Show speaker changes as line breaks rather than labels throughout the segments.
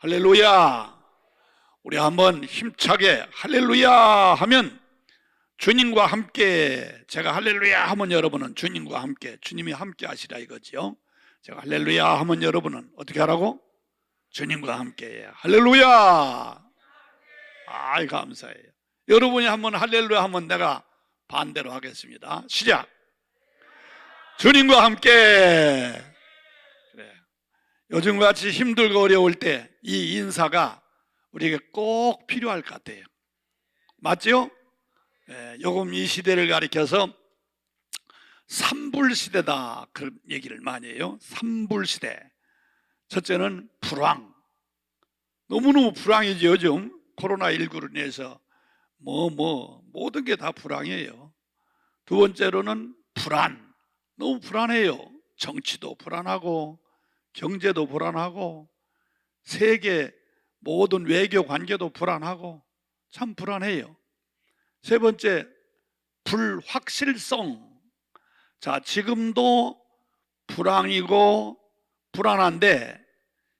할렐루야. 우리 한번 힘차게 할렐루야 하면 주님과 함께, 제가 할렐루야 하면 여러분은 주님과 함께, 주님이 함께 하시라 이거지요. 제가 할렐루야 하면 여러분은 어떻게 하라고? 주님과 함께. 할렐루야. 아이, 감사해요. 여러분이 한번 할렐루야 하면 내가 반대로 하겠습니다. 시작. 주님과 함께. 그래. 요즘같이 힘들고 어려울 때 이 인사가 우리에게 꼭 필요할 것 같아요. 맞죠? 요금 이 시대를 가리켜서 삼불시대다 그런 얘기를 많이 해요. 삼불시대. 첫째는 불황. 너무너무 불황이지. 요즘 코로나19로 인해서 모든 게 다 불황이에요. 두 번째로는 불안. 너무 불안해요. 정치도 불안하고 경제도 불안하고 세계 모든 외교 관계도 불안하고 참 불안해요. 세 번째, 불확실성. 자, 지금도 불황이고 불안한데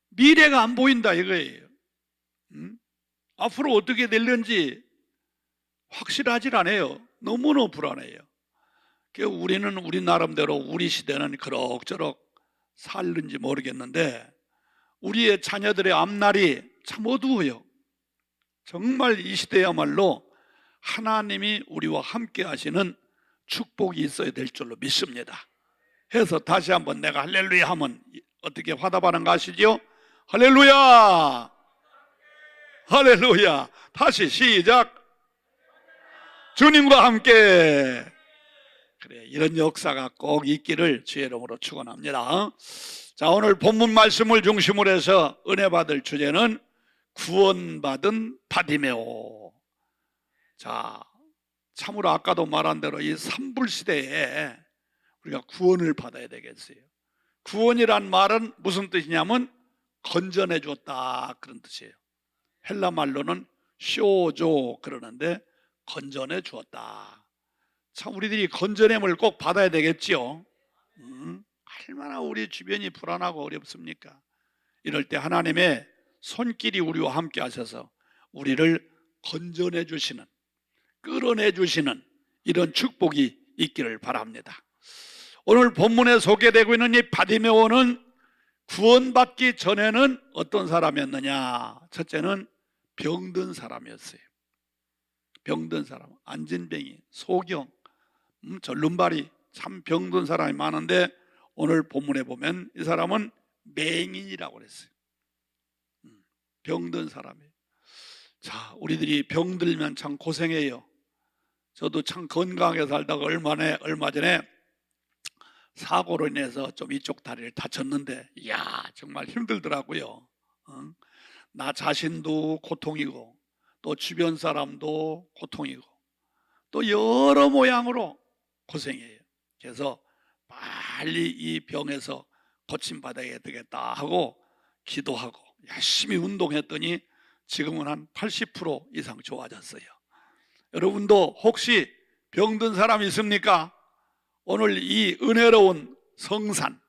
미래가 안 보인다 이거예요. 앞으로 어떻게 될는지 확실하질 않아요. 너무너무 불안해요. 우리는 우리 나름대로 우리 시대는 그럭저럭 살는지 모르겠는데 우리의 자녀들의 앞날이 참 어두워요. 정말 이 시대야말로 하나님이 우리와 함께 하시는 축복이 있어야 될 줄로 믿습니다. 해서 다시 한번 내가 할렐루야 하면 어떻게 화답하는 거 아시죠? 할렐루야. 할렐루야. 다시 시작. 주님과 함께. 그래, 이런 역사가 꼭 있기를 주의 이름으로 축원합니다. 자, 오늘 본문 말씀을 중심으로 해서 은혜 받을 주제는 구원받은 바디메오. 자, 참으로 아까도 말한 대로 이 삼불시대에 우리가 구원을 받아야 되겠어요. 구원이란 말은 무슨 뜻이냐면 건져내 줬다 그런 뜻이에요. 헬라 말로는 쇼조 그러는데 건져내 주었다. 참 우리들이 건져냄을 꼭 받아야 되겠지요. 얼마나 우리 주변이 불안하고 어렵습니까? 이럴 때 하나님의 손길이 우리와 함께 하셔서 우리를 건져내 주시는, 끌어내 주시는 이런 축복이 있기를 바랍니다. 오늘 본문에 소개되고 있는 이 바디메오는 구원받기 전에는 어떤 사람이었느냐? 첫째는 병든 사람이었어요. 병든 사람, 안진뱅이, 소경, 절름발이 참 병든 사람이 많은데 오늘 본문에 보면 이 사람은 맹인이라고 그랬어요. 병든 사람이에요. 자, 우리들이 병들면 참 고생해요. 저도 참 건강하게 살다가 얼마 전에 사고로 인해서 좀 이쪽 다리를 다쳤는데 이야 정말 힘들더라고요. 나 자신도 고통이고 또 주변 사람도 고통이고 또 여러 모양으로 고생해요. 그래서 빨리 이 병에서 고침받아야 되겠다 하고 기도하고 열심히 운동했더니 지금은 한 80% 이상 좋아졌어요. 여러분도 혹시 병든 사람 있습니까? 오늘 이 은혜로운 성산,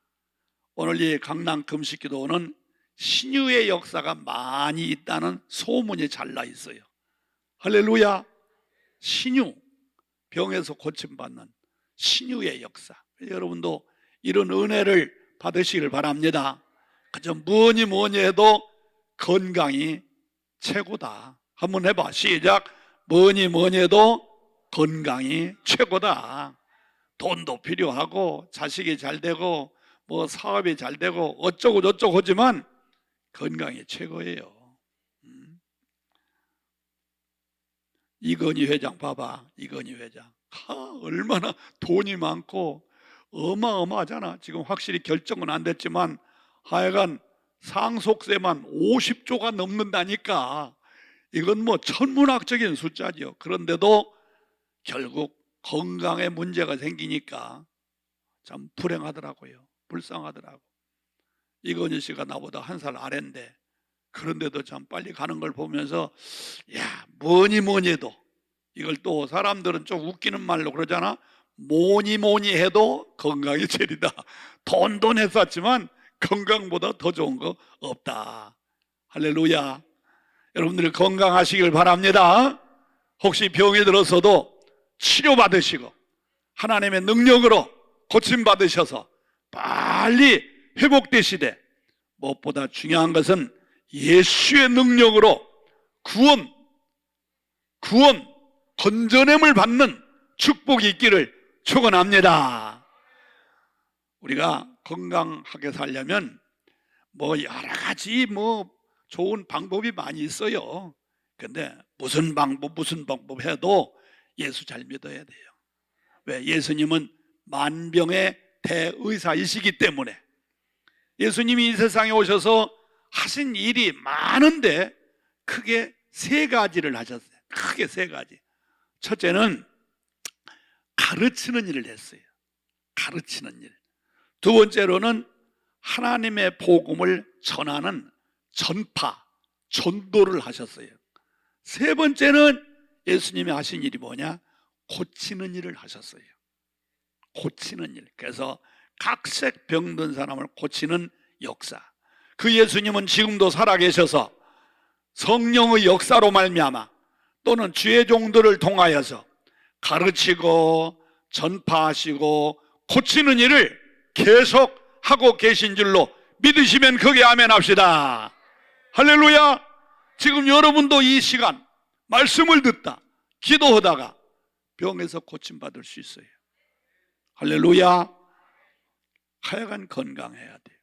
오늘 이 강남 금식기도는 신유의 역사가 많이 있다는 소문이 잘 나 있어요. 할렐루야. 신유, 병에서 고침받는 신유의 역사. 여러분도 이런 은혜를 받으시길 바랍니다. 그저 뭐니 해도 건강이 최고다. 한번 해봐. 시작. 뭐니 해도 건강이 최고다. 돈도 필요하고 자식이 잘 되고 뭐 사업이 잘 되고 어쩌고 저쩌고 하지만 건강이 최고예요. 이건희 회장 봐봐. 이건희 회장 얼마나 돈이 많고 어마어마하잖아. 지금 확실히 결정은 안 됐지만 하여간 상속세만 50조가 넘는다니까. 이건 뭐 천문학적인 숫자죠. 그런데도 결국 건강에 문제가 생기니까 참 불행하더라고요. 불쌍하더라고. 이건희 씨가 나보다 한 살 아래인데 그런데도 참 빨리 가는 걸 보면서 야 뭐니 해도 이걸 또 사람들은 좀 웃기는 말로 그러잖아. 뭐니 해도 건강이 제일이다. 돈 했었지만 건강보다 더 좋은 거 없다. 할렐루야. 여러분들 건강하시길 바랍니다. 혹시 병이 들어서도 치료받으시고 하나님의 능력으로 고침받으셔서 빨리 회복되시되, 무엇보다 중요한 것은 예수의 능력으로 구원, 건져냄을 받는 축복이 있기를 축원합니다. 우리가 건강하게 살려면 여러 가지 좋은 방법이 많이 있어요. 근데 무슨 방법 해도 예수 잘 믿어야 돼요. 왜? 예수님은 만병의 대의사이시기 때문에. 예수님이 이 세상에 오셔서 하신 일이 많은데 크게 세 가지를 하셨어요. 크게 세 가지. 첫째는 가르치는 일을 했어요. 가르치는 일. 두 번째로는 하나님의 복음을 전하는 전도를 하셨어요. 세 번째는 예수님이 하신 일이 뭐냐? 고치는 일을 하셨어요. 고치는 일. 그래서 각색 병든 사람을 고치는 역사. 그 예수님은 지금도 살아계셔서 성령의 역사로 말미암아 또는 주의 종들을 통하여서 가르치고 전파하시고 고치는 일을 계속 하고 계신 줄로 믿으시면 거기에 아멘 합시다. 할렐루야. 지금 여러분도 이 시간 말씀을 듣다 기도하다가 병에서 고침받을 수 있어요. 할렐루야. 하여간 건강해야 돼요.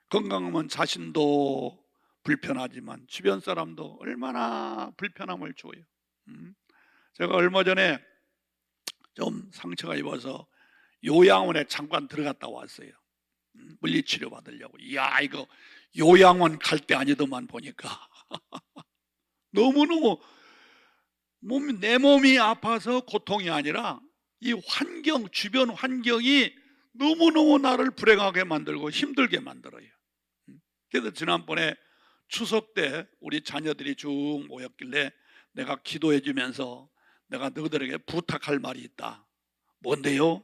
건강하면 자신도 불편하지만 주변 사람도 얼마나 불편함을 줘요. 제가 얼마 전에 좀 상처가 입어서 요양원에 잠깐 들어갔다 왔어요. 물리치료 받으려고. 이야, 이거 요양원 갈 때 아니더만 보니까 너무너무 내 몸이 아파서 고통이 아니라 이 환경, 주변 환경이 너무너무 나를 불행하게 만들고 힘들게 만들어요. 그래서 지난번에 추석 때 우리 자녀들이 쭉 모였길래 내가 기도해 주면서 내가 너희들에게 부탁할 말이 있다. 뭔데요?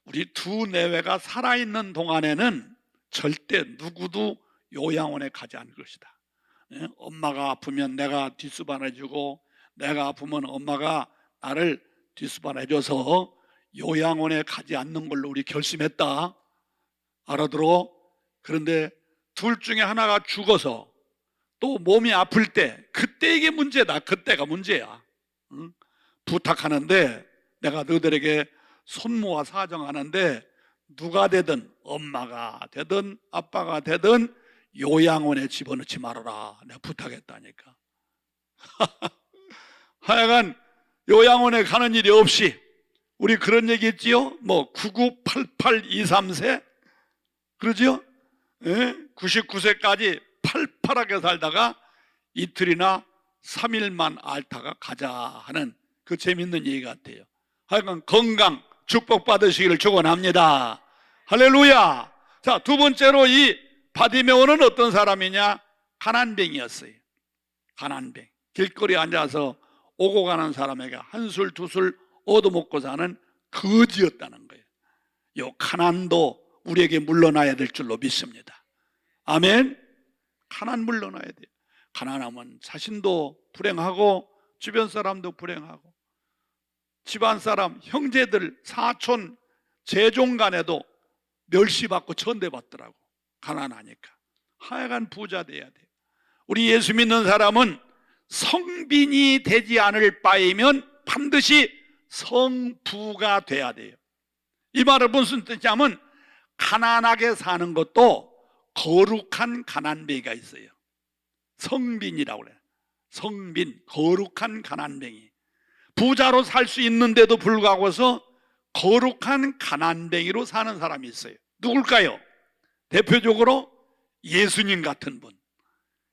우리 두 내외가 살아있는 동안에는 절대 누구도 요양원에 가지 않을 것이다. 엄마가 아프면 내가 뒷수반해주고, 내가 아프면 엄마가 나를 뒷수반해줘서 요양원에 가지 않는 걸로 우리 결심했다. 알아들어? 그런데 둘 중에 하나가 죽어서 또 몸이 아플 때, 그때 이게 문제다. 그때가 문제야. 부탁하는데, 내가 너희들에게 손모아 사정하는데, 누가 되든 엄마가 되든 아빠가 되든 요양원에 집어넣지 말아라. 내가 부탁했다니까. 하여간 요양원에 가는 일이 없이, 우리 그런 얘기 했지요? 998823세? 그러죠? 99세까지 팔팔하게 살다가 이틀이나 3일만 앓다가 가자 하는 그 재밌는 얘기 같아요. 하여간 건강 축복받으시기를 축원합니다. 할렐루야. 자, 두 번째로 이 바디메오는 어떤 사람이냐? 가난뱅이였어요. 가난뱅. 길거리에 앉아서 오고 가는 사람에게 한 술 두 술 얻어먹고 사는 거지였다는 거예요. 요 가난도 우리에게 물러나야 될 줄로 믿습니다. 아멘. 가난 물러나야 돼요. 가난하면 자신도 불행하고 주변 사람도 불행하고 집안 사람, 형제들, 사촌, 재종 간에도 멸시받고 천대받더라고. 가난하니까. 하여간 부자 돼야 돼요. 우리 예수 믿는 사람은 성빈이 되지 않을 바이면 반드시 성부가 돼야 돼요. 이 말은 무슨 뜻이냐면 가난하게 사는 것도 거룩한 가난뱅이가 있어요. 성빈이라고 그래요. 성빈, 거룩한 가난뱅이. 부자로 살 수 있는데도 불구하고서 거룩한 가난뱅이로 사는 사람이 있어요. 누굴까요? 대표적으로 예수님 같은 분.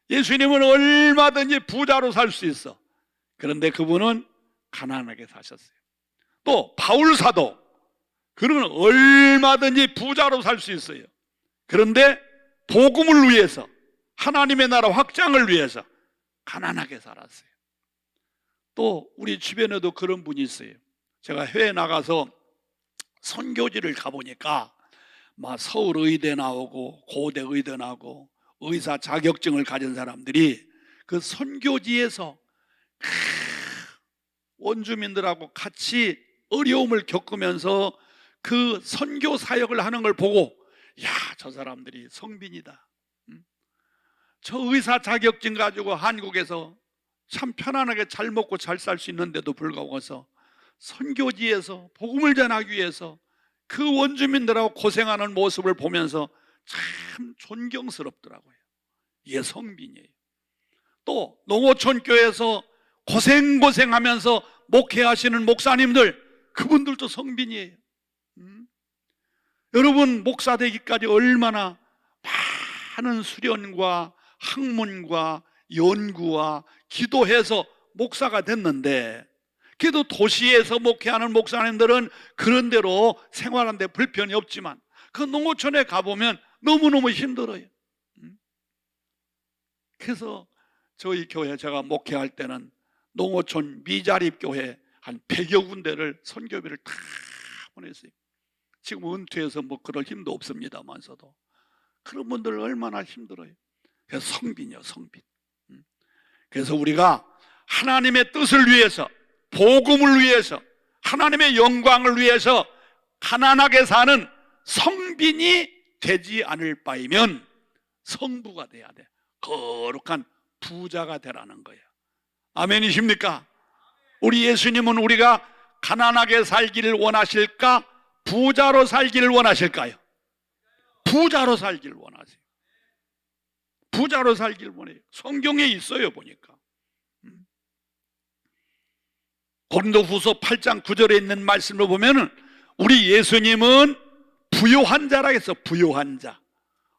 예수님은 얼마든지 부자로 살 수 있어. 그런데 그분은 가난하게 사셨어요. 또 바울 사도, 그는 얼마든지 부자로 살 수 있어요. 그런데 복음을 위해서, 하나님의 나라 확장을 위해서 가난하게 살았어요. 또 우리 주변에도 그런 분이 있어요. 제가 해외 나가서 선교지를 가보니까 막 서울의대 나오고 고대의대 나오고 의사 자격증을 가진 사람들이 그 선교지에서 원주민들하고 같이 어려움을 겪으면서 그 선교 사역을 하는 걸 보고, 야, 저 사람들이 성빈이다. 저 의사 자격증 가지고 한국에서 참 편안하게 잘 먹고 잘 살 수 있는데도 불구하고 선교지에서 복음을 전하기 위해서 그 원주민들하고 고생하는 모습을 보면서 참 존경스럽더라고요. 이게 성빈이에요. 또 농어촌 교회에서 고생하면서 목회하시는 목사님들, 그분들도 성빈이에요. 여러분, 목사 되기까지 얼마나 많은 수련과 학문과 연구와 기도해서 목사가 됐는데, 그래도 도시에서 목회하는 목사님들은 그런 대로 생활하는데 불편이 없지만 그 농어촌에 가보면 너무너무 힘들어요. 그래서 저희 교회, 제가 목회할 때는 농어촌 미자립 교회 한 100여 군데를 선교비를 다 보냈어요. 지금 은퇴해서 뭐 그럴 힘도 없습니다만서도 그런 분들 얼마나 힘들어요. 그래서 성빈이요, 성빈. 그래서 우리가 하나님의 뜻을 위해서, 복음을 위해서, 하나님의 영광을 위해서 가난하게 사는 성빈이 되지 않을 바이면 성부가 돼야 돼. 거룩한 부자가 되라는 거예요. 아멘이십니까? 우리 예수님은 우리가 가난하게 살기를 원하실까? 부자로 살기를 원하실까요? 부자로 살기를 원하세요. 부자로 살기를 원해요. 성경에 있어요, 보니까. 고린도후서 8장 9절에 있는 말씀을 보면은 우리 예수님은 부요한 자라 해서, 부요한 자.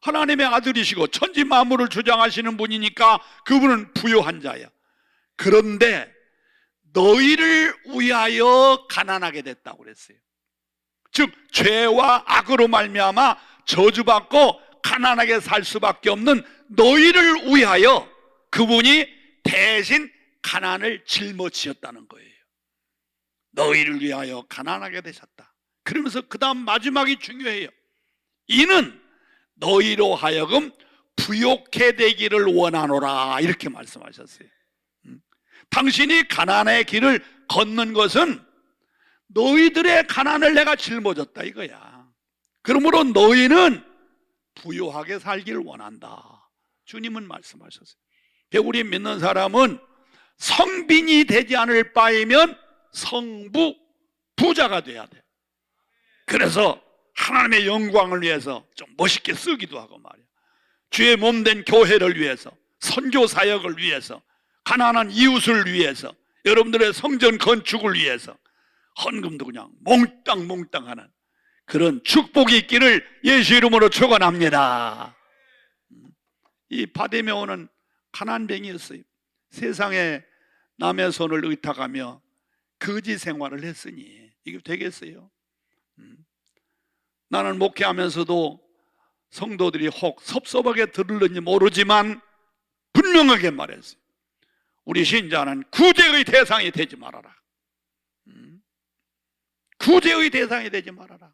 하나님의 아들이시고 천지 만물을 주장하시는 분이니까 그분은 부요한 자야. 그런데 너희를 위하여 가난하게 됐다고 그랬어요. 즉 죄와 악으로 말미암아 저주받고 가난하게 살 수밖에 없는 너희를 위하여 그분이 대신 가난을 짊어지셨다는 거예요. 너희를 위하여 가난하게 되셨다. 그러면서 그 다음 마지막이 중요해요. 이는 너희로 하여금 부욕해 되기를 원하노라, 이렇게 말씀하셨어요. 당신이 가난의 길을 걷는 것은 너희들의 가난을 내가 짊어졌다 이거야. 그러므로 너희는 부유하게 살기를 원한다, 주님은 말씀하셨어요. 우리 믿는 사람은 성빈이 되지 않을 바이면 성부, 부자가 돼야 돼. 그래서 하나님의 영광을 위해서 좀 멋있게 쓰기도 하고 말이야. 주의 몸된 교회를 위해서, 선교 사역을 위해서, 가난한 이웃을 위해서, 여러분들의 성전 건축을 위해서 헌금도 그냥 몽땅 하는 그런 축복이 있기를 예수 이름으로 축원합니다. 이 바디메오는 가난뱅이였어요. 세상에 남의 손을 의탁하며 거지 생활을 했으니 이게 되겠어요? 나는 목회하면서도 성도들이 혹 섭섭하게 들을는지 모르지만 분명하게 말했어요. 우리 신자는 구제의 대상이 되지 말아라. 구제의 대상이 되지 말아라.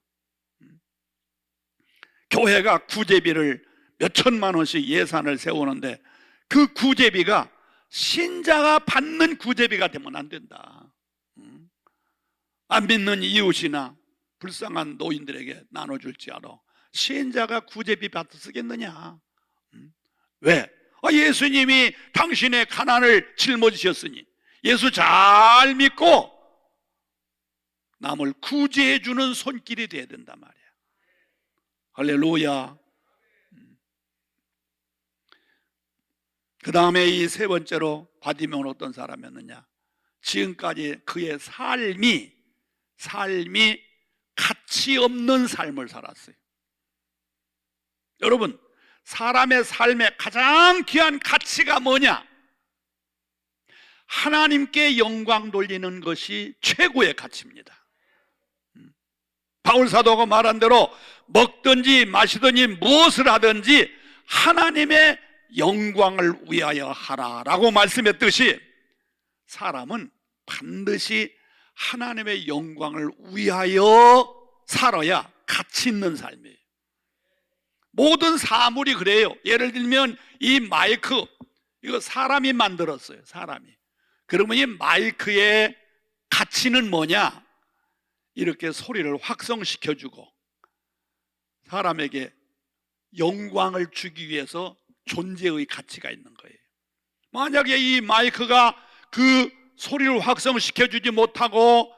교회가 구제비를 몇 천만 원씩 예산을 세우는데 그 구제비가 신자가 받는 구제비가 되면 안 된다. 안 믿는 이웃이나 불쌍한 노인들에게 나눠줄지 알아. 신자가 구제비 받아 쓰겠느냐? 왜? 예수님이 당신의 가난을 짊어지셨으니 예수 잘 믿고 남을 구제해주는 손길이 돼야 된단 말이야. 할렐루야. 그 다음에 이 세 번째로 바디메오는 어떤 사람이었느냐? 지금까지 그의 삶이 가치 없는 삶을 살았어요. 여러분, 사람의 삶의 가장 귀한 가치가 뭐냐? 하나님께 영광 돌리는 것이 최고의 가치입니다. 바울 사도가 말한 대로 먹든지 마시든지 무엇을 하든지 하나님의 영광을 위하여 하라라고 말씀했듯이 사람은 반드시 하나님의 영광을 위하여 살아야 가치 있는 삶이에요. 모든 사물이 그래요. 예를 들면 이 마이크, 이거 사람이 만들었어요. 사람이. 그러면 이 마이크의 가치는 뭐냐? 이렇게 소리를 확성시켜주고 사람에게 영광을 주기 위해서 존재의 가치가 있는 거예요. 만약에 이 마이크가 그 소리를 확성시켜주지 못하고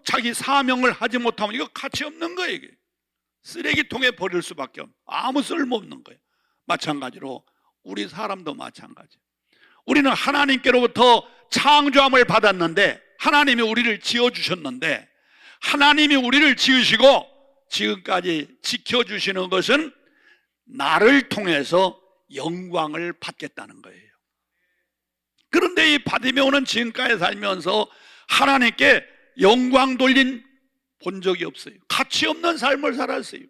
자기 사명을 하지 못하면 이거 가치 없는 거예요. 이게. 쓰레기통에 버릴 수밖에 없는, 아무 쓸모없는 거예요. 마찬가지로 우리 사람도 마찬가지. 우리는 하나님께로부터 창조함을 받았는데, 하나님이 우리를 지어주셨는데, 하나님이 우리를 지으시고 지금까지 지켜주시는 것은 나를 통해서 영광을 받겠다는 거예요. 그런데 이 바디메오는 지금까지 살면서 하나님께 영광 돌린 본 적이 없어요. 가치 없는 삶을 살았어요.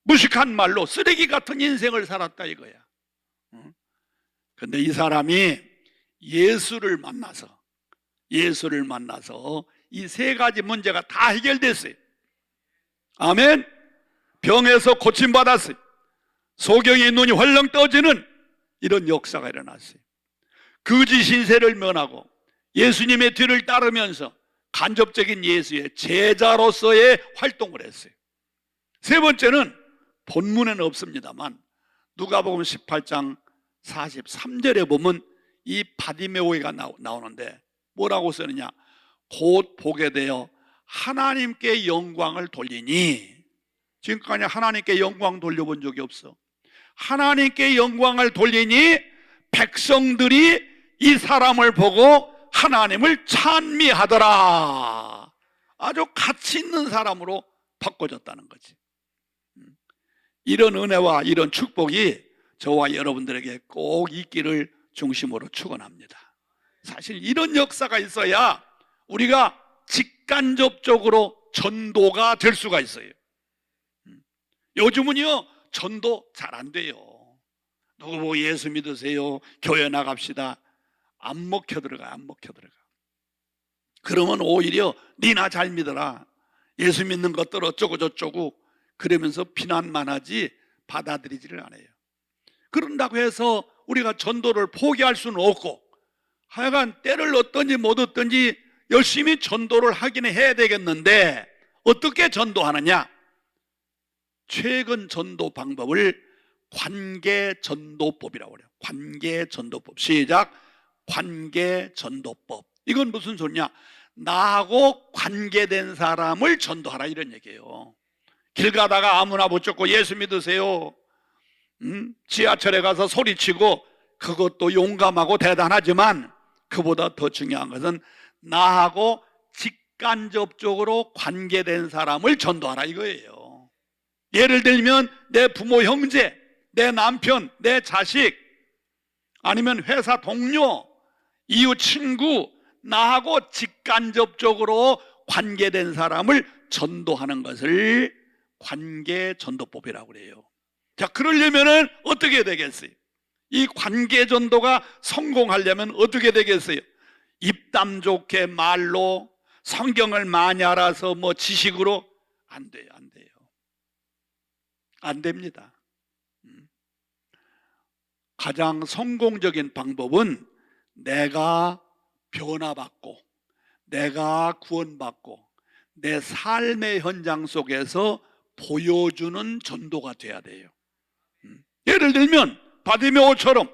무식한 말로 쓰레기 같은 인생을 살았다 이거야. 그런데 이 사람이 예수를 만나서 이 세 가지 문제가 다 해결됐어요. 아멘. 병에서 고침받았어요. 소경의 눈이 헐렁 떠지는 이런 역사가 일어났어요. 거짓 신세를 면하고 예수님의 뒤를 따르면서 간접적인 예수의 제자로서의 활동을 했어요. 세 번째는 본문에는 없습니다만 누가복음 18장 43절에 보면 이 바디메오가 나오는데 뭐라고 쓰느냐? 곧 보게 되어 하나님께 영광을 돌리니. 지금까지 하나님께 영광 돌려본 적이 없어. 하나님께 영광을 돌리니 백성들이 이 사람을 보고 하나님을 찬미하더라. 아주 가치 있는 사람으로 바꿔졌다는 거지. 이런 은혜와 이런 축복이 저와 여러분들에게 꼭 있기를 중심으로 축원합니다. 사실 이런 역사가 있어야 우리가 직간접적으로 전도가 될 수가 있어요. 요즘은요 전도 잘 안 돼요. 누구 보고 예수 믿으세요, 교회 나갑시다. 안 먹혀 들어가. 그러면 오히려 니나 잘 믿어라, 예수 믿는 것들 어쩌고 저쩌고 그러면서 비난만 하지 받아들이지를 않아요. 그런다고 해서 우리가 전도를 포기할 수는 없고, 하여간 때를 얻든지 못 얻든지 열심히 전도를 하긴 해야 되겠는데, 어떻게 전도하느냐? 최근 전도 방법을 관계전도법이라고 그래요. 관계전도법. 시작. 관계전도법. 이건 무슨 소리냐? 나하고 관계된 사람을 전도하라 이런 얘기예요. 길 가다가 아무나 붙잡고 예수 믿으세요, 지하철에 가서 소리치고, 그것도 용감하고 대단하지만 그보다 더 중요한 것은 나하고 직간접적으로 관계된 사람을 전도하라 이거예요. 예를 들면 내 부모, 형제, 내 남편, 내 자식, 아니면 회사 동료, 이웃, 친구, 나하고 직간접적으로 관계된 사람을 전도하는 것을 관계전도법이라고 그래요. 자, 그러려면 어떻게 되겠어요? 이 관계전도가 성공하려면 어떻게 되겠어요? 입담 좋게 말로, 성경을 많이 알아서 뭐 지식으로 안 돼요. 안 됩니다. 가장 성공적인 방법은 내가 변화받고 내가 구원받고 내 삶의 현장 속에서 보여주는 전도가 돼야 돼요. 예를 들면 바디메오처럼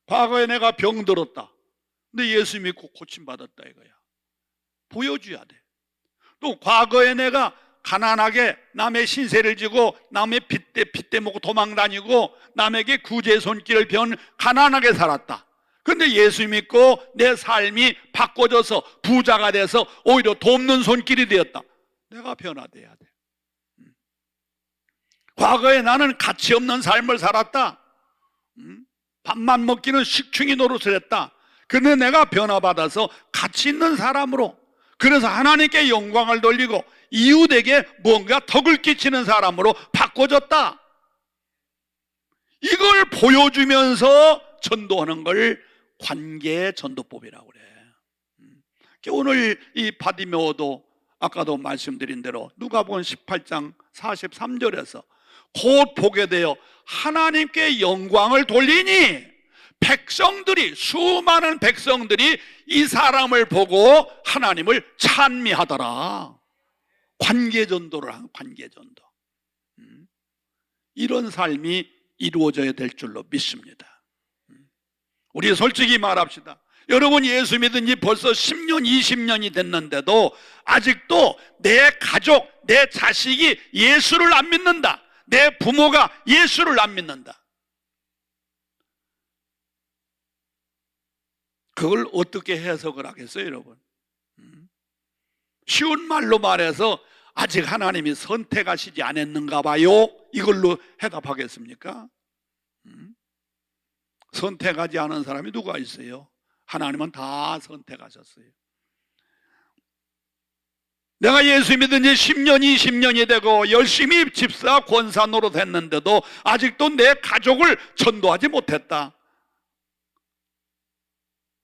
과거에 내가 병들었다, 근데 예수 믿고 고침받았다 이거야. 보여줘야 돼. 또 과거에 내가 가난하게 남의 신세를 지고 남의 빚대 먹고 도망다니고 남에게 구제 손길을 배운 가난하게 살았다. 근데 예수 믿고 내 삶이 바꿔져서 부자가 돼서 오히려 돕는 손길이 되었다. 내가 변화돼야 돼. 과거에 나는 가치 없는 삶을 살았다. 밥만 먹기는 식충이 노릇을 했다. 근데 내가 변화받아서 가치 있는 사람으로, 그래서 하나님께 영광을 돌리고 이웃에게 뭔가 덕을 끼치는 사람으로 바꿔졌다. 이걸 보여주면서 전도하는 걸 관계전도법이라고 그래. 오늘 이 바디메오도 아까도 말씀드린 대로 누가복음 18장 43절에서 곧 보게 되어 하나님께 영광을 돌리니 백성들이, 수많은 백성들이 이 사람을 보고 하나님을 찬미하더라. 관계전도를 한 관계전도. 이런 삶이 이루어져야 될 줄로 믿습니다. 우리 솔직히 말합시다. 여러분 예수 믿은 지 벌써 10년, 20년이 됐는데도 아직도 내 가족, 내 자식이 예수를 안 믿는다. 내 부모가 예수를 안 믿는다. 그걸 어떻게 해석을 하겠어요, 여러분? 쉬운 말로 말해서 아직 하나님이 선택하시지 않았는가 봐요. 이걸로 해답하겠습니까? 선택하지 않은 사람이 누가 있어요? 하나님은 다 선택하셨어요. 내가 예수 믿은 지 10년, 20년이 되고 열심히 집사, 권사 노릇했는데도 아직도 내 가족을 전도하지 못했다.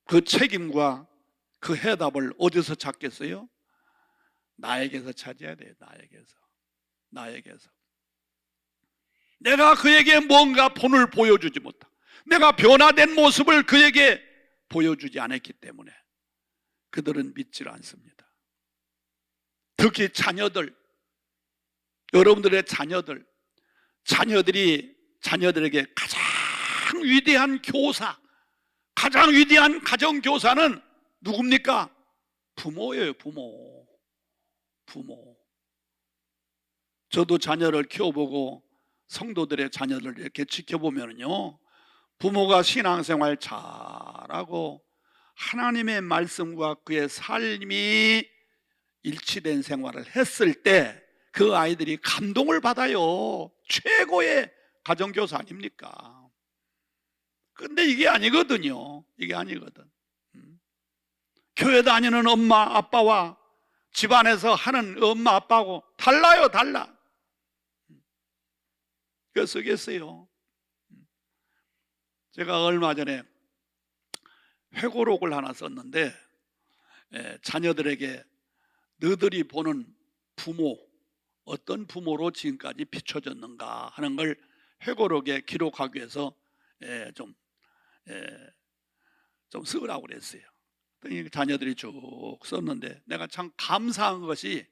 그 책임과 그 해답을 어디서 찾겠어요? 나에게서 찾아야 돼요. 나에게서. 내가 그에게 뭔가 본을 보여주지 못하고 내가 변화된 모습을 그에게 보여주지 않았기 때문에 그들은 믿질 않습니다. 특히 자녀들, 여러분들의 자녀들에게 가장 위대한 교사, 가장 위대한 가정교사는 누굽니까? 부모예요. 부모. 저도 자녀를 키워보고 성도들의 자녀를 이렇게 지켜보면요, 부모가 신앙생활 잘하고 하나님의 말씀과 그의 삶이 일치된 생활을 했을 때 그 아이들이 감동을 받아요. 최고의 가정교사 아닙니까? 근데 이게 아니거든요. 이게 아니거든. 교회 다니는 엄마 아빠와 집안에서 하는 엄마 아빠하고 달라요. 달라. 그러겠어요. 제가 얼마 전에 회고록을 하나 썼는데, 자녀들에게 너희들이 보는 부모, 어떤 부모로 지금까지 비춰졌는가 하는 걸 회고록에 기록하기 위해서 좀 쓰라고 그랬어요. 자녀들이 쭉 썼는데 내가 참 감사한 것이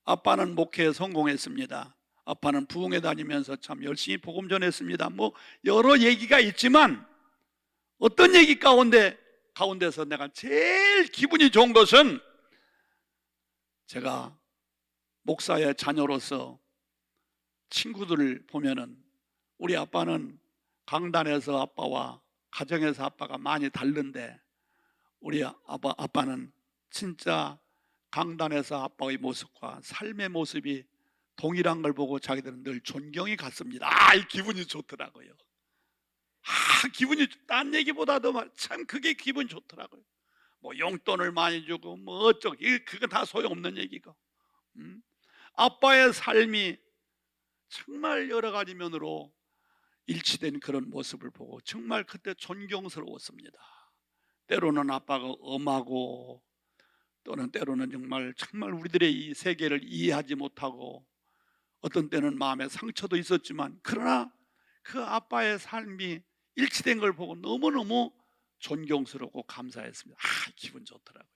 아빠는 목회에 성공했습니다. 아빠는 부흥회 다니면서 참 열심히 복음 전했습니다. 뭐 여러 얘기가 있지만 어떤 얘기 가운데서 내가 제일 기분이 좋은 것은 제가 목사의 자녀로서 친구들을 보면은 우리 아빠는 강단에서 아빠와 가정에서 아빠가 많이 다른데 우리 아빠는 진짜 강단에서 아빠의 모습과 삶의 모습이 동일한 걸 보고 자기들은 늘 존경이 갔습니다. 이 기분이 좋더라고요. 기분이 딴 얘기보다도 참 그게 기분이 좋더라고요. 뭐 용돈을 많이 주고 뭐 어쩌고 그건 다 소용없는 얘기고, 아빠의 삶이 정말 여러 가지 면으로 일치된 그런 모습을 보고 정말 그때 존경스러웠습니다. 때로는 아빠가 엄하고 또는 때로는 정말 우리들의 이 세계를 이해하지 못하고 어떤 때는 마음에 상처도 있었지만 그러나 그 아빠의 삶이 일치된 걸 보고 너무너무 존경스럽고 감사했습니다. 기분 좋더라고요.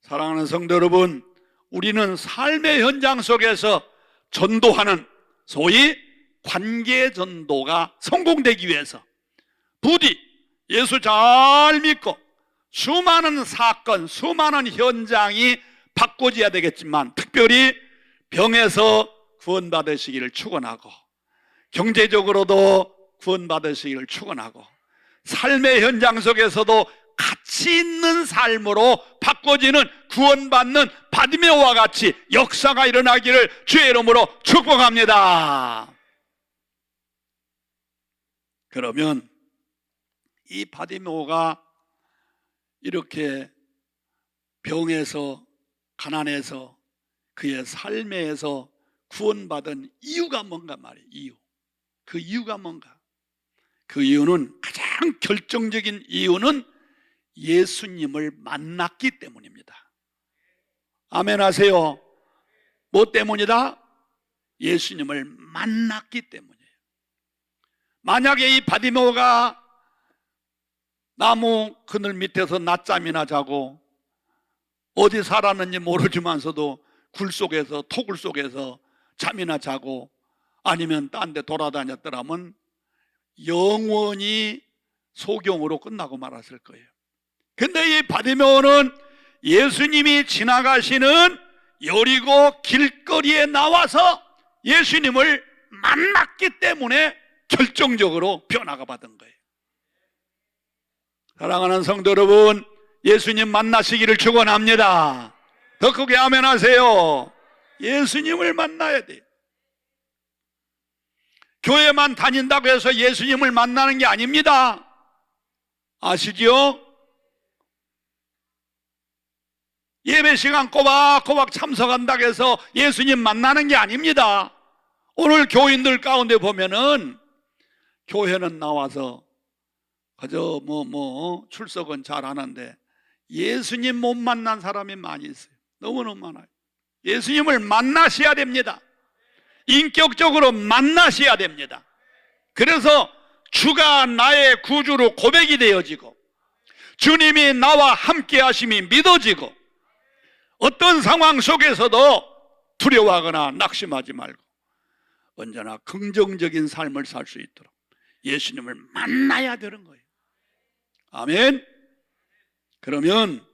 사랑하는 성도 여러분, 우리는 삶의 현장 속에서 전도하는 소위 관계 전도가 성공되기 위해서 부디 예수 잘 믿고 수많은 사건, 수많은 현장이 바꿔져야 되겠지만 특별히 병에서 구원받으시기를 축원하고 경제적으로도 구원받으시기를 축원하고 삶의 현장 속에서도 가치 있는 삶으로 바꿔지는 구원받는 바디메오와 같이 역사가 일어나기를 주의 이름으로 축복합니다. 그러면 이 바디메오가 이렇게 병에서 가난해서 그의 삶에서 구원받은 이유가 뭔가 말이에요. 그 이유가 뭔가? 그 이유는, 가장 결정적인 이유는 예수님을 만났기 때문입니다. 아멘 하세요. 뭐 때문이다? 예수님을 만났기 때문이에요. 만약에 이 바디메오가 나무 그늘 밑에서 낮잠이나 자고 어디 살았는지 모르지만서도 굴 속에서 토굴 속에서 잠이나 자고 아니면 딴 데 돌아다녔더라면 영원히 소경으로 끝나고 말았을 거예요. 근데 이 바디메오는 예수님이 지나가시는 여리고 길거리에 나와서 예수님을 만났기 때문에 결정적으로 변화가 받은 거예요. 사랑하는 성도 여러분, 예수님 만나시기를 축원합니다. 더 크게 아멘 하세요. 예수님을 만나야 돼요. 교회만 다닌다고 해서 예수님을 만나는 게 아닙니다. 아시죠? 예배 시간 꼬박꼬박 참석한다고 해서 예수님 만나는 게 아닙니다. 오늘 교인들 가운데 보면은 교회는 나와서 그저 출석은 잘 하는데 예수님 못 만난 사람이 많이 있어요. 너무너무 많아요. 예수님을 만나셔야 됩니다. 인격적으로 만나셔야 됩니다. 그래서 주가 나의 구주로 고백이 되어지고 주님이 나와 함께 하심이 믿어지고 어떤 상황 속에서도 두려워하거나 낙심하지 말고 언제나 긍정적인 삶을 살 수 있도록 예수님을 만나야 되는 거예요. 아멘. 그러면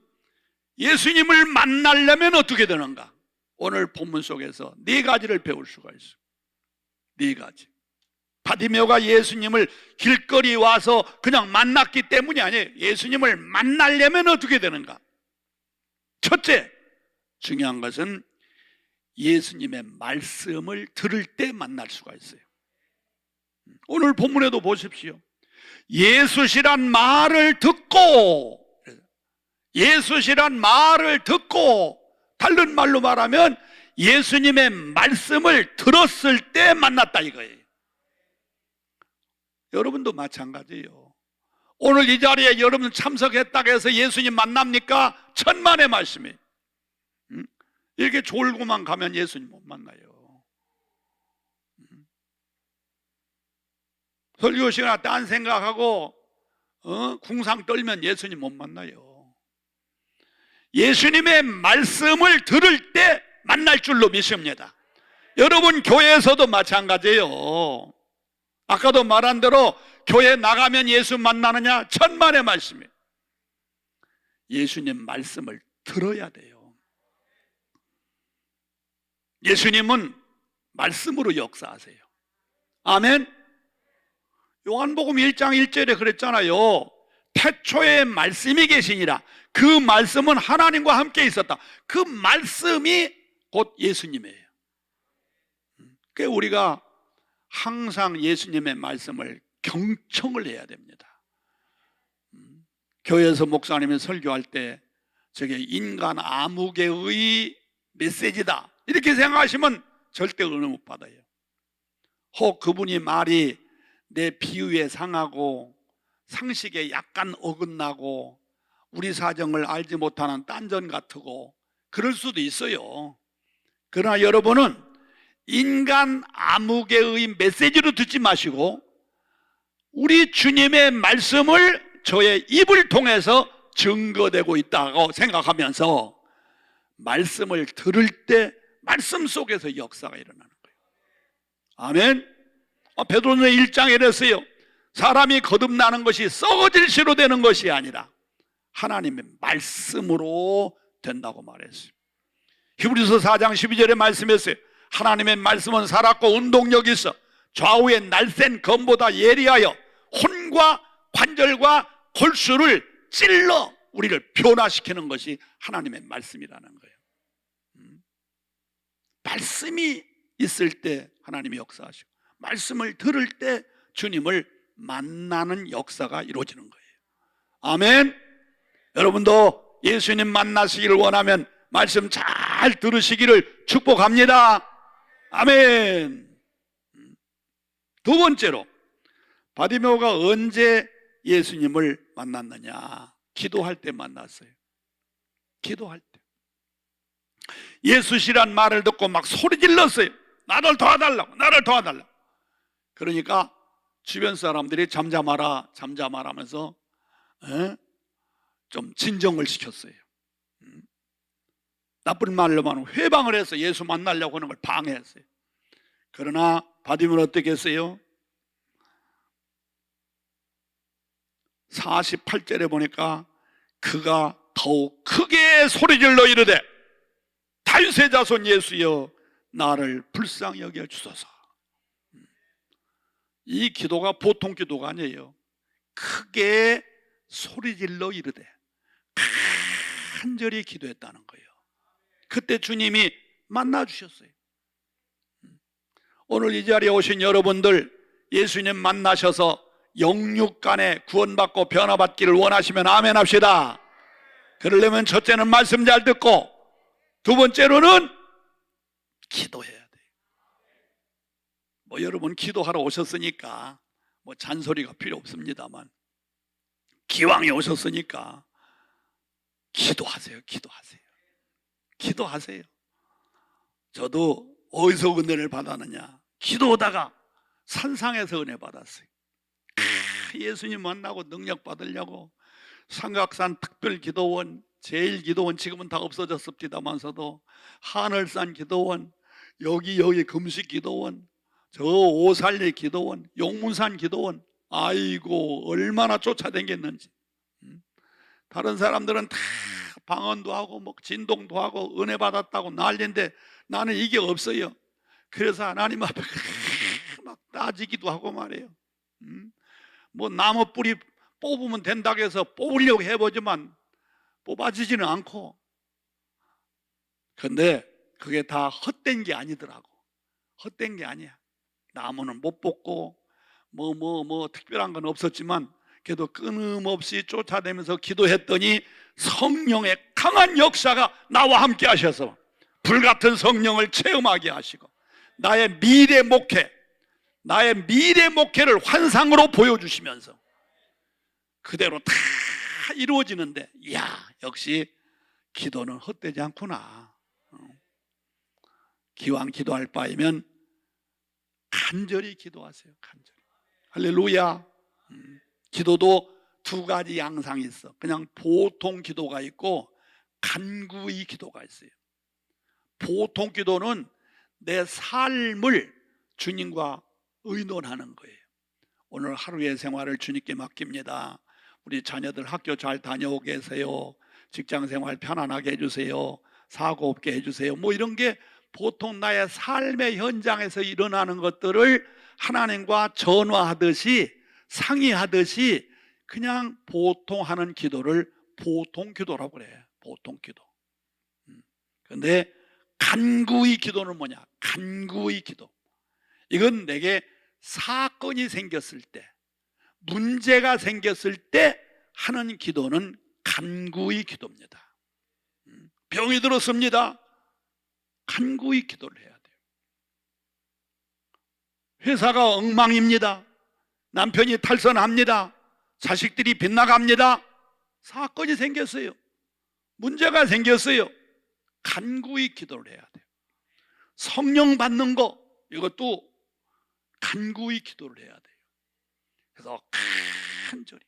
예수님을 만나려면 어떻게 되는가? 오늘 본문 속에서 네 가지를 배울 수가 있어요. 네 가지. 바디메오가 예수님을 길거리 와서 그냥 만났기 때문이 아니에요. 예수님을 만나려면 어떻게 되는가? 첫째, 중요한 것은 예수님의 말씀을 들을 때 만날 수가 있어요. 오늘 본문에도 보십시오. 예수시란 말을 듣고, 예수시란 말을 듣고, 다른 말로 말하면 예수님의 말씀을 들었을 때 만났다 이거예요. 여러분도 마찬가지예요. 오늘 이 자리에 여러분 참석했다고 해서 예수님 만납니까? 천만의 말씀이에요. 이렇게 졸고만 가면 예수님 못 만나요. 설교 시간에 딴 생각하고 궁상 떨면 예수님 못 만나요. 예수님의 말씀을 들을 때 만날 줄로 믿습니다. 여러분 교회에서도 마찬가지예요. 아까도 말한 대로 교회 나가면 예수 만나느냐? 천만의 말씀이에요. 예수님 말씀을 들어야 돼요. 예수님은 말씀으로 역사하세요. 아멘. 요한복음 1장 1절에 그랬잖아요. 태초에 말씀이 계시니라. 그 말씀은 하나님과 함께 있었다. 그 말씀이 곧 예수님이에요. 그러니까 우리가 항상 예수님의 말씀을 경청을 해야 됩니다. 교회에서 목사님이 설교할 때 저게 인간 암흑의 메시지다 이렇게 생각하시면 절대 은혜 못 받아요. 혹 그분이 말이 내 비유에 상하고 상식에 약간 어긋나고 우리 사정을 알지 못하는 딴전 같고 그럴 수도 있어요. 그러나 여러분은 인간 암흑의 메시지로 듣지 마시고 우리 주님의 말씀을 저의 입을 통해서 증거되고 있다고 생각하면서 말씀을 들을 때 말씀 속에서 역사가 일어나는 거예요. 아멘. 베드로는 1장에 이랬어요. 사람이 거듭나는 것이 썩어질 시로 되는 것이 아니라 하나님의 말씀으로 된다고 말했어요. 히브리서 4장 12절에 말씀했어요. 하나님의 말씀은 살았고 운동력이 있어 좌우의 날쌘 검보다 예리하여 혼과 관절과 골수를 찔러 우리를 변화시키는 것이 하나님의 말씀이라는 거예요. 말씀이 있을 때 하나님이 역사하시고 말씀을 들을 때 주님을 만나는 역사가 이루어지는 거예요. 아멘. 여러분도 예수님 만나시기를 원하면 말씀 잘 들으시기를 축복합니다. 아멘. 두 번째로 바디메오가 언제 예수님을 만났느냐? 기도할 때 만났어요. 기도할 때. 예수시란 말을 듣고 막 소리 질렀어요. 나를 도와달라고, 나를 도와달라고. 그러니까 주변 사람들이 잠잠하라, 잠잠하라 하면서 좀 진정을 시켰어요. 나쁜 말로만 회방을 해서 예수 만나려고 하는 걸 방해했어요. 그러나 바디면 어떻게 했어요? 48절에 보니까 그가 더욱 크게 소리질러 이르되 다윗의 자손 예수여 나를 불쌍히 여겨 주소서. 이 기도가 보통 기도가 아니에요. 크게 소리질러 이르되 간절히 기도했다는 거예요. 그때 주님이 만나 주셨어요. 오늘 이 자리에 오신 여러분들 예수님 만나셔서 영육간에 구원받고 변화받기를 원하시면 아멘 합시다. 그러려면 첫째는 말씀 잘 듣고 두 번째로는 기도해야 돼요. 뭐 여러분 기도하러 오셨으니까 뭐 잔소리가 필요 없습니다만 기왕에 오셨으니까 기도하세요. 기도하세요. 기도하세요. 저도 어디서 은혜를 받았느냐? 기도하다가 산상에서 은혜 받았어요. 예수님 만나고 능력 받으려고 삼각산 특별기도원, 제일기도원 지금은 다 없어졌습니다만서도 하늘산 기도원, 여기 금식기도원, 저 오살리 기도원, 용문산 기도원, 아이고 얼마나 쫓아다녔는지. 다른 사람들은 다 방언도 하고 뭐 진동도 하고 은혜 받았다고 난리인데 나는 이게 없어요. 그래서 하나님 앞에 막 따지기도 하고 말이에요. 뭐 나무 뿌리 뽑으면 된다고 해서 뽑으려고 해보지만 뽑아지지는 않고, 근데 그게 다 헛된 게 아니더라고. 헛된 게 아니야. 나무는 못 뽑고 뭐 특별한 건 없었지만 그래도 끊임없이 쫓아다니면서 기도했더니 성령의 강한 역사가 나와 함께 하셔서 불같은 성령을 체험하게 하시고 나의 미래 목회를 환상으로 보여주시면서 그대로 다 이루어지는데, 이야, 역시 기도는 헛되지 않구나. 기왕 기도할 바이면 간절히 기도하세요. 간절히. 할렐루야. 기도도 두 가지 양상이 있어. 그냥 보통 기도가 있고 간구의 기도가 있어요. 보통 기도는 내 삶을 주님과 의논하는 거예요. 오늘 하루의 생활을 주님께 맡깁니다. 우리 자녀들 학교 잘 다녀오게 해주세요. 직장생활 편안하게 해주세요. 사고 없게 해주세요. 뭐 이런 게 보통 나의 삶의 현장에서 일어나는 것들을 하나님과 전화하듯이 상의하듯이 그냥 보통 하는 기도를 보통 기도라고 그래. 보통 기도. 그런데 간구의 기도는 뭐냐? 간구의 기도. 이건 내게 사건이 생겼을 때, 문제가 생겼을 때 하는 기도는 간구의 기도입니다. 병이 들었습니다. 간구의 기도를 해야 돼요. 회사가 엉망입니다. 남편이 탈선합니다. 자식들이 빗나갑니다. 사건이 생겼어요. 문제가 생겼어요. 간구의 기도를 해야 돼요. 성령 받는 거, 이것도 간구의 기도를 해야 돼요. 그래서 간절히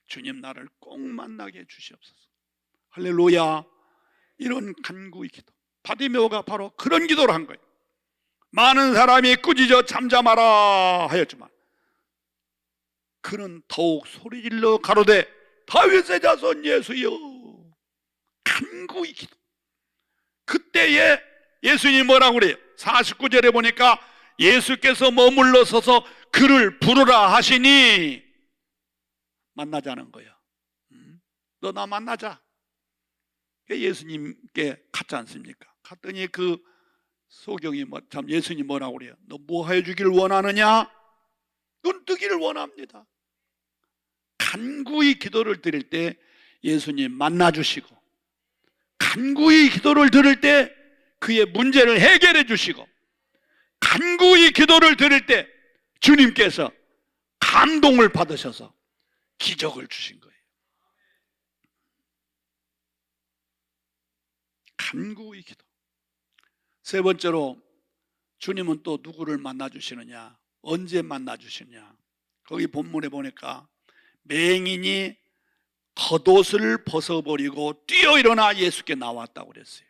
주님 나를 꼭 만나게 해 주시옵소서. 할렐루야. 이런 간구의 기도, 바디메오가 바로 그런 기도를 한 거예요. 많은 사람이 꾸짖어 잠잠하라 하였지만 그는 더욱 소리질러 가로되 다윗의 자손 예수여. 간구의 기도. 그때에 예수님이 뭐라고 그래요? 49절에 보니까 예수께서 머물러 서서 그를 부르라 하시니 만나자는 거예요. 너 나 만나자. 예수님께 갔지 않습니까? 갔더니 그 소경이 참 예수님 뭐라고 그래요? 너 뭐 해주길 원하느냐? 눈 뜨기를 원합니다. 간구의 기도를 드릴 때 예수님 만나주시고, 간구의 기도를 드릴 때 그의 문제를 해결해 주시고, 간구의 기도를 드릴 때 주님께서 감동을 받으셔서 기적을 주신 거예요. 간구의 기도. 세 번째로 주님은 또 누구를 만나 주시느냐, 언제 만나 주시느냐. 거기 본문에 보니까 맹인이 겉옷을 벗어버리고 뛰어 일어나 예수께 나왔다고 그랬어요.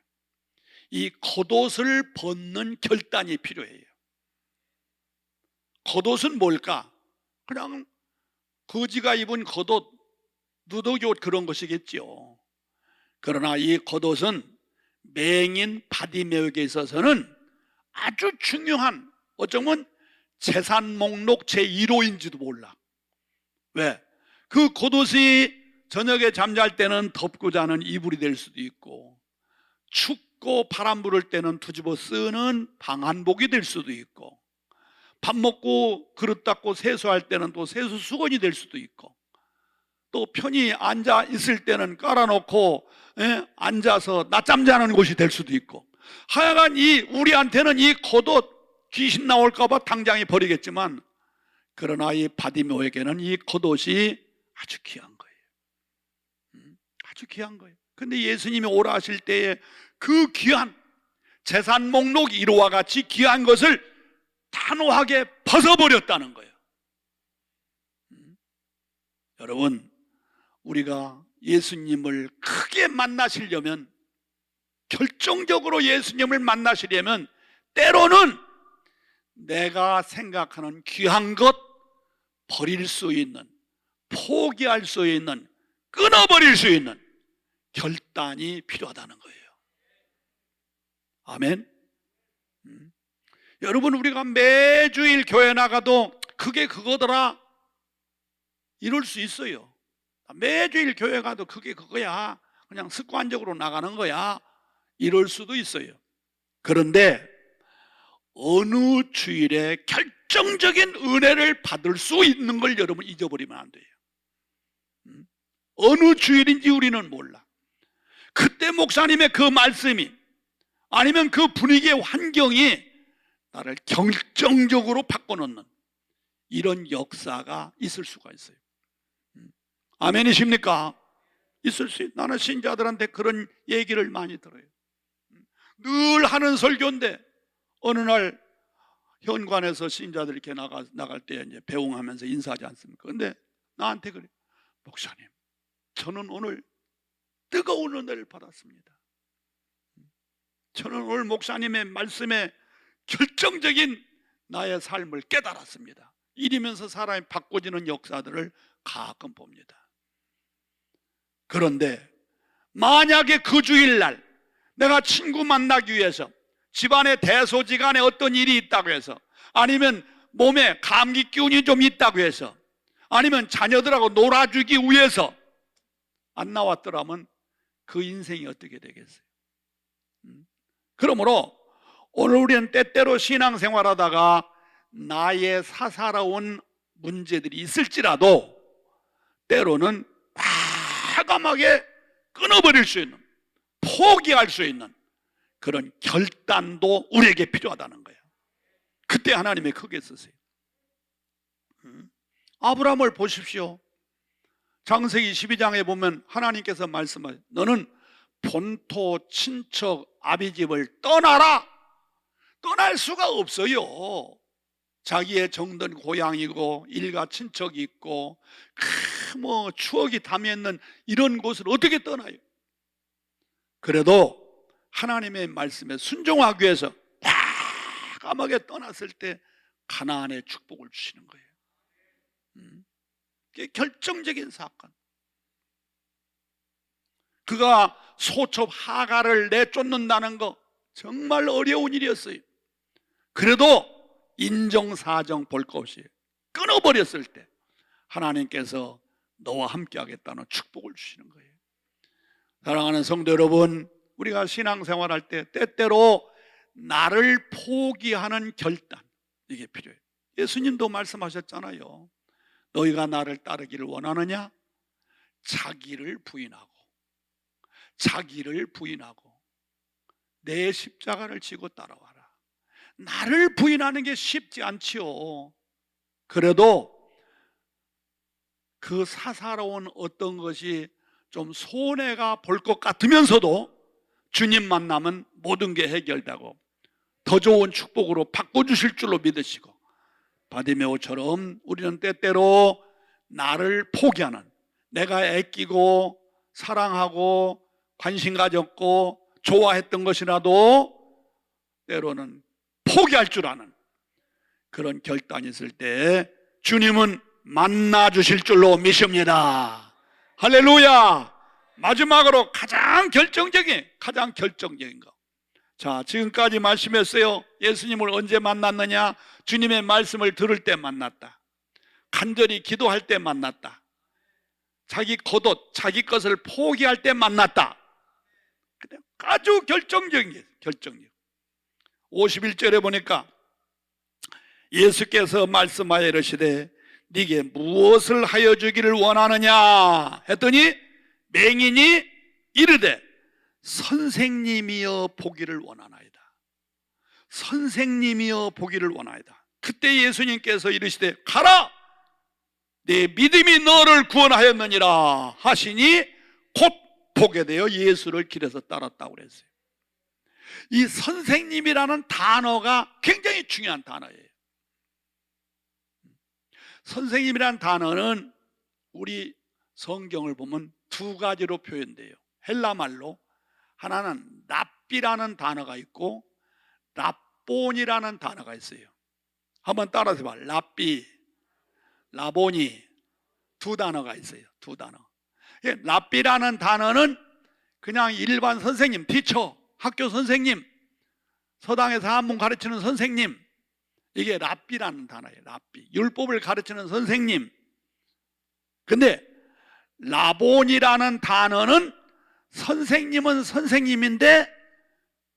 이 겉옷을 벗는 결단이 필요해요. 겉옷은 뭘까? 그냥 거지가 입은 겉옷, 누더기옷 그런 것이겠죠. 그러나 이 겉옷은 맹인 바디메오에게 있어서는 아주 중요한, 어쩌면 재산 목록 제1호인지도 몰라. 왜? 그 겉옷이 저녁에 잠잘 때는 덮고 자는 이불이 될 수도 있고, 춥고 바람 부를 때는 뒤집어 쓰는 방한복이 될 수도 있고, 밥 먹고 그릇 닦고 세수할 때는 또 세수 수건이 될 수도 있고, 또 편히 앉아 있을 때는 깔아놓고 앉아서 낮잠 자는 곳이 될 수도 있고, 하여간 우리한테는 이 겉옷 귀신 나올까봐 당장에 버리겠지만, 그러나 이 바디메오에게는 이 겉옷이 아주 귀한 거예요. 아주 귀한 거예요. 근데 예수님이 오라 하실 때에 그 귀한 재산 목록 1호와 같이 귀한 것을 단호하게 벗어버렸다는 거예요. 여러분, 우리가 예수님을 크게 만나시려면, 결정적으로 예수님을 만나시려면 때로는 내가 생각하는 귀한 것 버릴 수 있는, 포기할 수 있는, 끊어버릴 수 있는 결단이 필요하다는 거예요. 아멘. 여러분, 우리가 매주일 교회 나가도 그게 그거더라 이럴 수 있어요. 매주일 교회 가도 그게 그거야, 그냥 습관적으로 나가는 거야, 이럴 수도 있어요. 그런데 어느 주일에 결정적인 은혜를 받을 수 있는 걸 여러분 잊어버리면 안 돼요. 어느 주일인지 우리는 몰라. 그때 목사님의 그 말씀이, 아니면 그 분위기의 환경이 나를 결정적으로 바꿔놓는 이런 역사가 있을 수가 있어요. 아멘이십니까? 있을 수 있어요. 나는 신자들한테 그런 얘기를 많이 들어요. 늘 하는 설교인데 어느 날 현관에서 신자들 이렇게 나갈 때 이제 배웅하면서 인사하지 않습니까? 근데 나한테 그래. 목사님, 저는 오늘 뜨거운 은혜를 받았습니다. 저는 오늘 목사님의 말씀에 결정적인 나의 삶을 깨달았습니다. 이러면서 사람이 바꿔지는 역사들을 가끔 봅니다. 그런데 만약에 그 주일날 내가 친구 만나기 위해서, 집안에 대소지간에 어떤 일이 있다고 해서, 아니면 몸에 감기 기운이 좀 있다고 해서, 아니면 자녀들하고 놀아주기 위해서 안 나왔더라면 그 인생이 어떻게 되겠어요? 그러므로 오늘 우리는 때때로 신앙생활하다가 나의 사사로운 문제들이 있을지라도 때로는 과감하게 끊어버릴 수 있는, 포기할 수 있는 그런 결단도 우리에게 필요하다는 거예요. 그때 하나님이 크게 쓰세요. 아브라함을 보십시오. 창세기 12장에 보면 하나님께서 말씀하세요. 너는 본토 친척 아비집을 떠나라. 떠날 수가 없어요. 자기의 정든 고향이고 일가 친척이 있고 추억이 담여있는 이런 곳을 어떻게 떠나요? 그래도 하나님의 말씀에 순종하기 위해서 과감하게 떠났을 때 가나안의 축복을 주시는 거예요. 그게 결정적인 사건. 그가 소첩 하가를 내쫓는다는 거 정말 어려운 일이었어요. 그래도 인정사정 볼 것 없이 끊어버렸을 때 하나님께서 너와 함께 하겠다는 축복을 주시는 거예요. 사랑하는 성도 여러분, 우리가 신앙생활할 때 때때로 나를 포기하는 결단, 이게 필요해요. 예수님도 말씀하셨잖아요. 너희가 나를 따르기를 원하느냐? 자기를 부인하고 내 십자가를 지고 따라와라. 나를 부인하는 게 쉽지 않지요. 그래도 그 사사로운 어떤 것이 좀 손해가 볼 것 같으면서도 주님 만나면 모든 게 해결되고 더 좋은 축복으로 바꿔주실 줄로 믿으시고, 바디메오처럼 우리는 때때로 나를 포기하는, 내가 아끼고 사랑하고 관심 가졌고 좋아했던 것이라도 때로는 포기할 줄 아는 그런 결단이 있을 때 주님은 만나 주실 줄로 믿습니다. 할렐루야. 마지막으로 가장 결정적인 거. 자, 지금까지 말씀했어요. 예수님을 언제 만났느냐? 주님의 말씀을 들을 때 만났다. 간절히 기도할 때 만났다. 자기 겉옷, 자기 것을 포기할 때 만났다. 아주 결정적인. 51절에 보니까 예수께서 말씀하여 이르시되 네게 무엇을 하여 주기를 원하느냐 했더니 맹인이 이르되 선생님이여 보기를 원하나이다. 선생님이여 보기를 원하나이다. 그때 예수님께서 이르시되 가라, 내 믿음이 너를 구원하였느니라 하시니 곧 보게 되어 예수를 길에서 따랐다고 그랬어요. 이 선생님이라는 단어가 굉장히 중요한 단어예요. 선생님이라는 단어는 우리 성경을 보면 두 가지로 표현돼요. 헬라말로 하나는 랍비라는 단어가 있고 랍본이라는 단어가 있어요. 한번 따라서 봐. 랍비, 라보니, 두 단어가 있어요. 두 단어. 랍비라는 단어는 그냥 일반 선생님, 티처, 학교 선생님, 서당에서 한문 가르치는 선생님, 이게 랍비라는 단어예요. 랍비, 율법을 가르치는 선생님. 근데 라본이라는 단어는 선생님은 선생님인데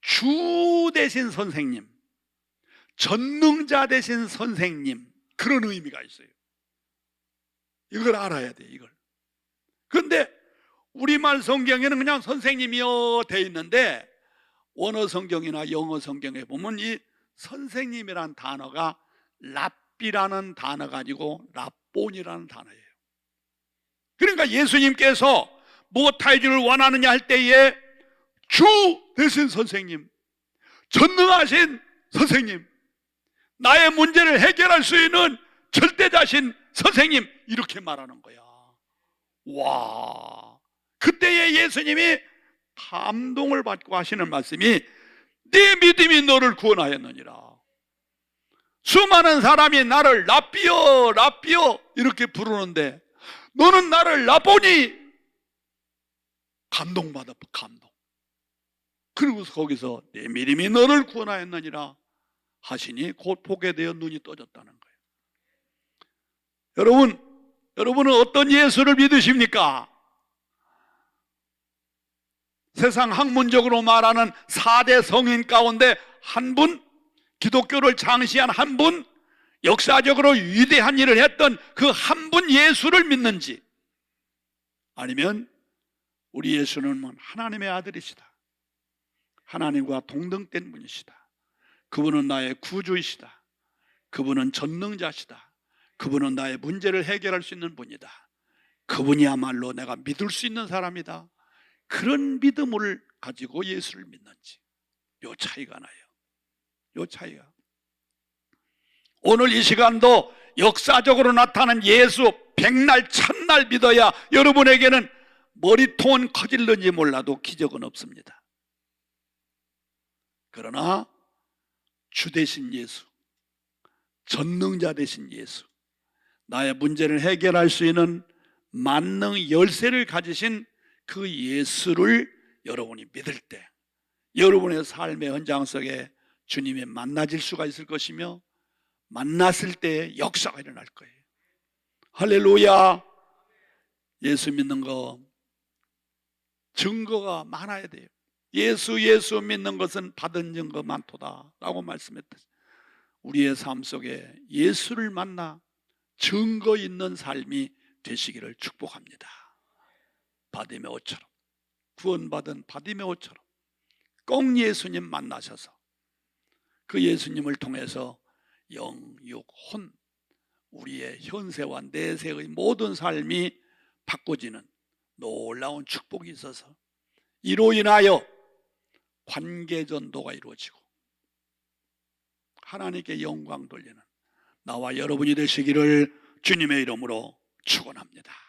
주 대신 선생님, 전능자 대신 선생님, 그런 의미가 있어요. 이걸 알아야 돼. 이걸. 그런데 우리말 성경에는 그냥 선생님이여 돼 있는데 원어 성경이나 영어 성경에 보면 이 선생님이란 단어가 랍비라는 단어가 아니고 랍본이라는 단어예요. 그러니까 예수님께서 무엇 해주를 원하느냐 할 때에 주 대신 선생님, 전능하신 선생님, 나의 문제를 해결할 수 있는 절대자신 선생님, 이렇게 말하는 거야. 와, 그때에 예수님이 감동을 받고 하시는 말씀이 네 믿음이 너를 구원하였느니라. 수많은 사람이 나를 랍비여 랍비여 이렇게 부르는데 너는 나를 랍보니, 감동받아. 감동. 그리고 거기서 내 믿음이 너를 구원하였느니라 하시니 곧 보게 되어 눈이 떠졌다는 거예요. 여러분은 어떤 예수를 믿으십니까? 세상 학문적으로 말하는 4대 성인 가운데 한 분, 기독교를 장시한 한 분, 역사적으로 위대한 일을 했던 그 한 분 예수를 믿는지, 아니면 우리 예수는 하나님의 아들이시다, 하나님과 동등된 분이시다, 그분은 나의 구주이시다, 그분은 전능자시다, 그분은 나의 문제를 해결할 수 있는 분이다, 그분이야말로 내가 믿을 수 있는 사람이다, 그런 믿음을 가지고 예수를 믿는지, 요 차이가 나요. 요 차이가. 오늘 이 시간도 역사적으로 나타난 예수 백날 천날 믿어야 여러분에게는 머리통은 커질는지 몰라도 기적은 없습니다. 그러나 주 되신 예수, 전능자 되신 예수, 나의 문제를 해결할 수 있는 만능 열쇠를 가지신 그 예수를 여러분이 믿을 때 여러분의 삶의 현장 속에 주님이 만나질 수가 있을 것이며, 만났을 때 역사가 일어날 거예요. 할렐루야. 예수 믿는 거 증거가 많아야 돼요. 예수 믿는 것은 받은 증거 많도다 라고 말씀했다. 우리의 삶 속에 예수를 만나 증거 있는 삶이 되시기를 축복합니다. 바디메오처럼, 구원받은 바디메오처럼 꼭 예수님 만나셔서 그 예수님을 통해서 영, 육, 혼, 우리의 현세와 내세의 모든 삶이 바꿔지는 놀라운 축복이 있어서 이로 인하여 관계 전도가 이루어지고 하나님께 영광 돌리는 나와 여러분이 되시기를 주님의 이름으로 축원합니다.